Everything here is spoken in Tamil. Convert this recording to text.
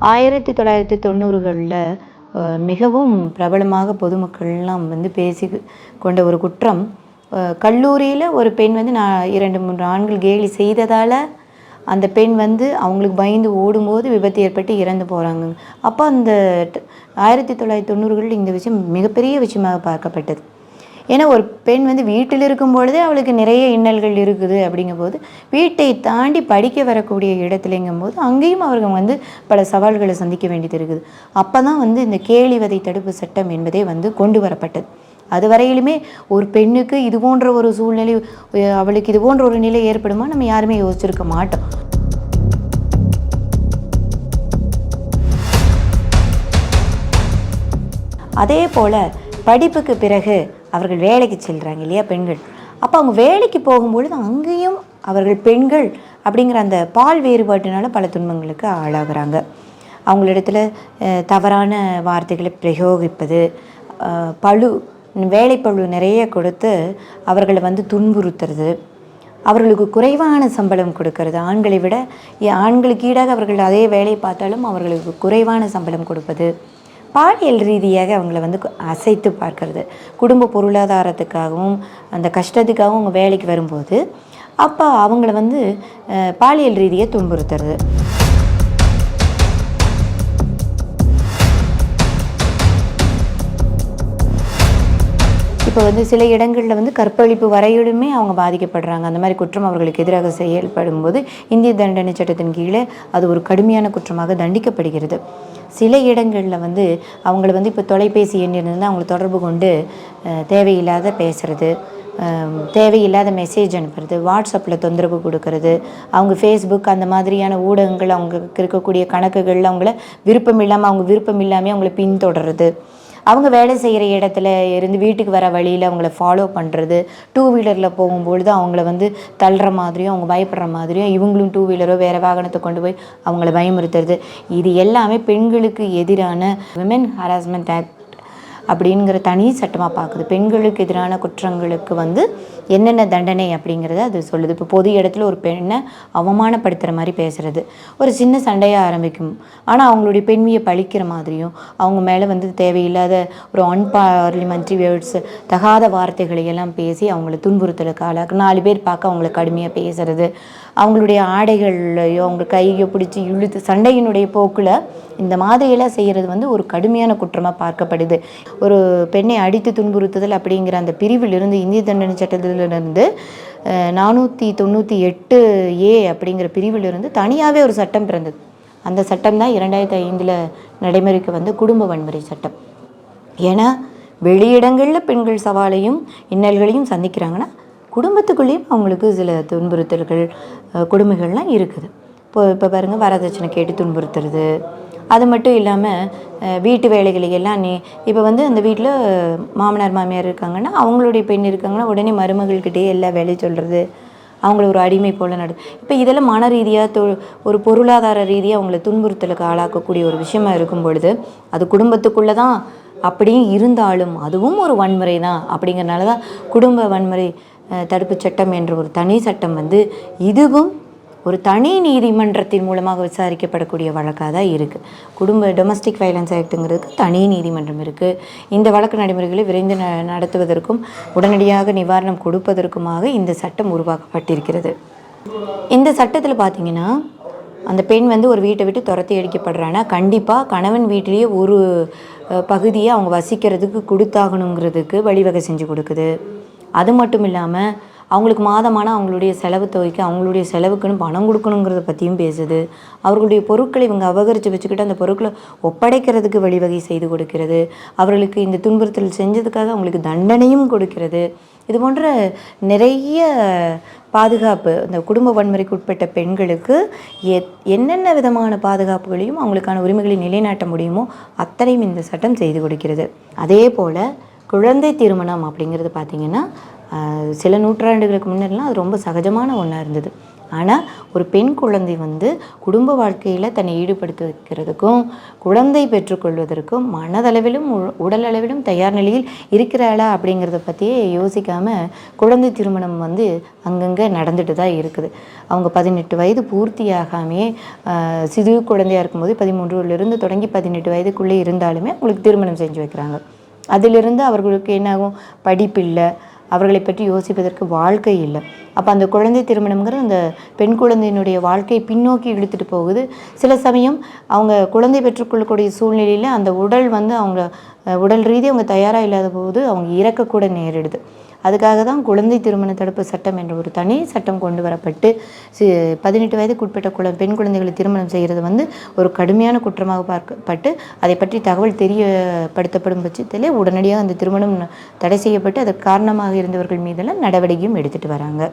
1990களில் மிகவும் பிரபலமாக பொதுமக்கள்லாம் வந்து பேசி கொண்ட ஒரு குற்றம், கல்லூரியில் ஒரு பெண் வந்து 2, 3 ஆண்கள் கேலி செய்ததால் அந்த பெண் வந்து அவங்களுக்கு பயந்து ஓடும்போது விபத்து ஏற்பட்டு இறந்து போகிறாங்க. அப்போ அந்த 1990களில் இந்த விஷயம் மிகப்பெரிய விஷயமாக பார்க்கப்பட்டது. ஏன்னா ஒரு பெண் வந்து வீட்டில் இருக்கும் பொழுதே அவளுக்கு நிறைய இன்னல்கள் இருக்குது. அப்படிங்கும்போது வீட்டை தாண்டி படிக்க வரக்கூடிய இடத்துலங்கும்போது அங்கேயும் அவர்கள் வந்து பல சவால்களை சந்திக்க வேண்டியது இருக்குது. அப்போ தான் வந்து இந்த கேலி வதை தடுப்பு சட்டம் என்பதே வந்து கொண்டு வரப்பட்டது. அது வரையிலுமே ஒரு பெண்ணுக்கு இது போன்ற ஒரு சூழ்நிலை, அவளுக்கு இது போன்ற ஒரு நிலை ஏற்படுமா நம்ம யாருமே யோசிச்சிருக்க மாட்டோம். அதே போல் படிப்புக்கு பிறகு அவர்கள் வேலைக்கு செல்கிறாங்க இல்லையா பெண்கள். அப்போ அவங்க வேலைக்கு போகும்பொழுது அங்கேயும் அவர்கள் பெண்கள் அப்படிங்கிற அந்த பால் வேறுபாட்டினால பல துன்பங்களுக்கு ஆளாகிறாங்க. அவங்களிடத்துல தவறான வார்த்தைகளை பிரயோகிப்பது, வேலைப்பழு நிறைய கொடுத்து அவர்களை வந்து துன்புறுத்துறது, அவர்களுக்கு குறைவான சம்பளம் கொடுக்கறது, ஆண்களை விட ஆண்களுக்கு ஈடாக அவர்கள் அதே வேலையை பார்த்தாலும் அவர்களுக்கு குறைவான சம்பளம் கொடுப்பது, பாலியல் ரீதியாக அவங்கள வந்து அசைத்து பார்க்கறது, குடும்ப பொருளாதாரத்துக்காகவும் அந்த கஷ்டத்துக்காகவும் அவங்க வேலைக்கு வரும்போது அப்போ அவங்கள வந்து பாலியல் ரீதியாக துன்புறுத்துறது. இப்போ வந்து சில இடங்களில் வந்து கற்பழிப்பு வரையிலுமே அவங்க பாதிக்கப்படுறாங்க. அந்த மாதிரி குற்றம் அவர்களுக்கு எதிராக செயல்படும் போது இந்திய தண்டனை சட்டத்தின் கீழே அது ஒரு கடுமையான குற்றமாக தண்டிக்கப்படுகிறது. சில இடங்களில் வந்து அவங்கள வந்து இப்போ தொலைபேசி எண் இருந்தால் அவங்களை தொடர்பு கொண்டு தேவையில்லாத பேசுகிறது, தேவையில்லாத மெசேஜ் அனுப்புறது, வாட்ஸ்அப்பில் தொந்தரவு கொடுக்கறது, அவங்க ஃபேஸ்புக் அந்த மாதிரியான ஊடகங்கள் அவங்களுக்கு இருக்கக்கூடிய கணக்குகளில் அவங்கள விருப்பம் இல்லாமல் அவங்கள பின்தொடர்றது, அவங்க வேலை செய்கிற இடத்துல இருந்து வீட்டுக்கு வர வழியில் அவங்கள ஃபாலோ பண்ணுறது, 2 வீலரில் போகும்பொழுது அவங்கள வந்து தள்ளுற மாதிரியும் அவங்க பயப்படுற மாதிரியும் இவங்களும் 2 வீலரோ வேறு வாகனத்தை கொண்டு போய் அவங்கள பயமுறுத்துறது, இது எல்லாமே பெண்களுக்கு எதிரான விமென் ஹராஸ்மெண்ட் ஆக்ட் அப்படிங்கிற தனி சட்டமாக பார்க்குது. பெண்களுக்கு எதிரான குற்றங்களுக்கு வந்து என்னென்ன தண்டனை அப்படிங்கிறத அது சொல்லுது. இப்போ பொது இடத்துல ஒரு பெண்ணை அவமானப்படுத்துகிற மாதிரி பேசுகிறது, ஒரு சின்ன சண்டையாக ஆரம்பிக்கும், ஆனால் அவங்களுடைய பெண்மையை பழிக்கிற மாதிரியும் அவங்க மேலே வந்து தேவையில்லாத ஒரு அன்பார்லிமெண்ட்ரி வேர்ட்ஸ், தகாத வார்த்தைகளை எல்லாம் பேசி அவங்கள துன்புறுத்தலுக்கு ஆளாக 4 பேர் பார்க்க அவங்கள கடுமையாக பேசுறது, அவங்களுடைய ஆடைகள்லையோ அவங்க கையை பிடிச்சி இழுத்து சண்டையினுடைய போக்கில் இந்த மாதிரியெல்லாம் செய்கிறது வந்து ஒரு கடுமையான குற்றமாக பார்க்கப்படுது. ஒரு பெண்ணை அடித்து துன்புறுத்துதல் அப்படிங்கிற அந்த பிரிவிலிருந்து இந்திய தண்டனை சட்டத்திலிருந்து 498A அப்படிங்கிற பிரிவிலிருந்து தனியாகவே ஒரு சட்டம் பிறந்தது. அந்த சட்டம் தான் 2005 நடைமுறைக்கு வந்து குடும்ப வன்முறை சட்டம். ஏன்னா வெளியிடங்களில் பெண்கள் சவாலையும் இன்னல்களையும் சந்திக்கிறாங்கன்னா குடும்பத்துக்குள்ளேயும் அவங்களுக்கு சில துன்புறுத்தல்கள் கொடுமைகள்லாம் இருக்குது. இப்போ பாருங்கள், வரதட்சணை கேட்டு துன்புறுத்துறது, அது மட்டும் இல்லாமல் வீட்டு வேலைகளை எல்லாம் இப்போ வந்து அந்த வீட்டில் மாமனார் மாமியார் இருக்காங்கன்னா அவங்களுடைய பெண் இருக்காங்கன்னா உடனே மருமகள்கிட்டயே எல்லா வேலையும் சொல்கிறது, அவங்கள ஒரு அடிமை போல் இப்போ இதெல்லாம் மன ரீதியாக ஒரு பொருளாதார ரீதியாக அவங்கள துன்புறுத்தலுக்கு ஆளாக்கக்கூடிய ஒரு விஷயமா இருக்கும் பொழுது அது குடும்பத்துக்குள்ளே தான் அப்படியும் இருந்தாலும் அதுவும் ஒரு வன்முறை தான். அப்படிங்கிறனால தான் குடும்ப வன்முறை தடுப்பு சட்டம் என்ற ஒரு தனி சட்டம் வந்து இதுவும் ஒரு தனி நீதிமன்றத்தின் மூலமாக விசாரிக்கப்படக்கூடிய வழக்காக தான் இருக்குது. டொமஸ்டிக் வயலன்ஸ் ஆக்டுங்கிறதுக்கு தனி நீதிமன்றம் இருக்குது. இந்த வழக்கு நடைமுறைகளை விரைந்து நடத்துவதற்கும் உடனடியாக நிவாரணம் கொடுப்பதற்குமாக இந்த சட்டம் உருவாக்கப்பட்டிருக்கிறது. இந்த சட்டத்தில் பார்த்திங்கன்னா அந்த பெண் வந்து ஒரு வீட்டை விட்டு துரத்தி அடிக்கப்படுறான்னா கண்டிப்பாக கணவன் வீட்டிலேயே ஒரு பகுதியை அவங்க வசிக்கிறதுக்கு கொடுத்தாகணுங்கிறதுக்கு வழிவகை செஞ்சு கொடுக்குது. அது மட்டும் இல்லாமல் அவங்களுக்கு மாதமான அவங்களுடைய செலவு தொகைக்கு அவங்களுடைய செலவுக்குன்னு பணம் கொடுக்கணுங்கிறத பற்றியும் பேசுது. அவர்களுடைய பொருட்களை இவங்க அபகரித்து வச்சுக்கிட்டு அந்த பொருட்களை ஒப்படைக்கிறதுக்கு வழிவகை செய்து கொடுக்கிறது. அவர்களுக்கு இந்த துன்புறுத்தல் செஞ்சதுக்காக அவங்களுக்கு தண்டனையும் கொடுக்கிறது. இது போன்ற நிறைய பாதுகாப்பு இந்த குடும்ப வன்முறைக்கு உட்பட்ட பெண்களுக்கு என்னென்ன விதமான பாதுகாப்புகளையும் அவங்களுக்கான உரிமைகளை நிலைநாட்ட முடியுமோ அத்தனையும் இந்த சட்டம் செய்து கொடுக்கிறது. அதே போல் குழந்தை திருமணம் அப்படிங்கிறது பார்த்திங்கன்னா சில நூற்றாண்டுகளுக்கு முன்னெல்லாம் அது ரொம்ப சகஜமான ஒன்றா இருந்தது. ஆனால் ஒரு பெண் குழந்தை வந்து குடும்ப வாழ்க்கையில் தன்னை ஈடுபடுத்த வைக்கிறதுக்கும் குழந்தை பெற்றுக்கொள்வதற்கும் மனதளவிலும் உடல் அளவிலும் தயார் நிலையில் இருக்கிறாளா அப்படிங்கிறத பற்றியே யோசிக்காமல் குழந்தை திருமணம் வந்து அங்கங்கே நடந்துட்டு தான் இருக்குது. அவங்க 18 வயது பூர்த்தியாகாமே சிறு குழந்தையாக இருக்கும்போது 13லிருந்து தொடங்கி 18 வயதுக்குள்ளே இருந்தாலுமே அவங்களுக்கு திருமணம் செஞ்சு வைக்கிறாங்க. அதிலிருந்து அவர்களுக்கு என்னாகும், படிப்பில்லை, அவர்களை பற்றி யோசிப்பதற்கு வாழ்க்கை இல்லை. அப்போ அந்த குழந்தை திருமணம்ங்கிற அந்த பெண் குழந்தையினுடைய வாழ்க்கையை பின்னோக்கி இழுத்துட்டு போகுது. சில சமயம் அவங்க குழந்தை பெற்றுக்கொள்ளக்கூடிய சூழ்நிலையில் அந்த உடல் வந்து அவங்க உடல் ரீதியாக அவங்க தயாராக இல்லாத போது அவங்க இறக்கக்கூட நேரிடுது. அதுக்காக தான் குழந்தை திருமண தடுப்பு சட்டம் என்ற ஒரு தனி சட்டம் கொண்டு வரப்பட்டு 18 வயதுக்கு பெண் குழந்தைகளை திருமணம் செய்கிறது வந்து ஒரு கடுமையான குற்றமாக பார்க்கப்பட்டு அதை பற்றி தகவல் தெரியப்படுத்தப்படும் பட்சத்திலே உடனடியாக அந்த திருமணம் தடை செய்யப்பட்டு அதற்கு காரணமாக இருந்தவர்கள் மீதெல்லாம் நடவடிக்கையும் எடுத்துகிட்டு வராங்க.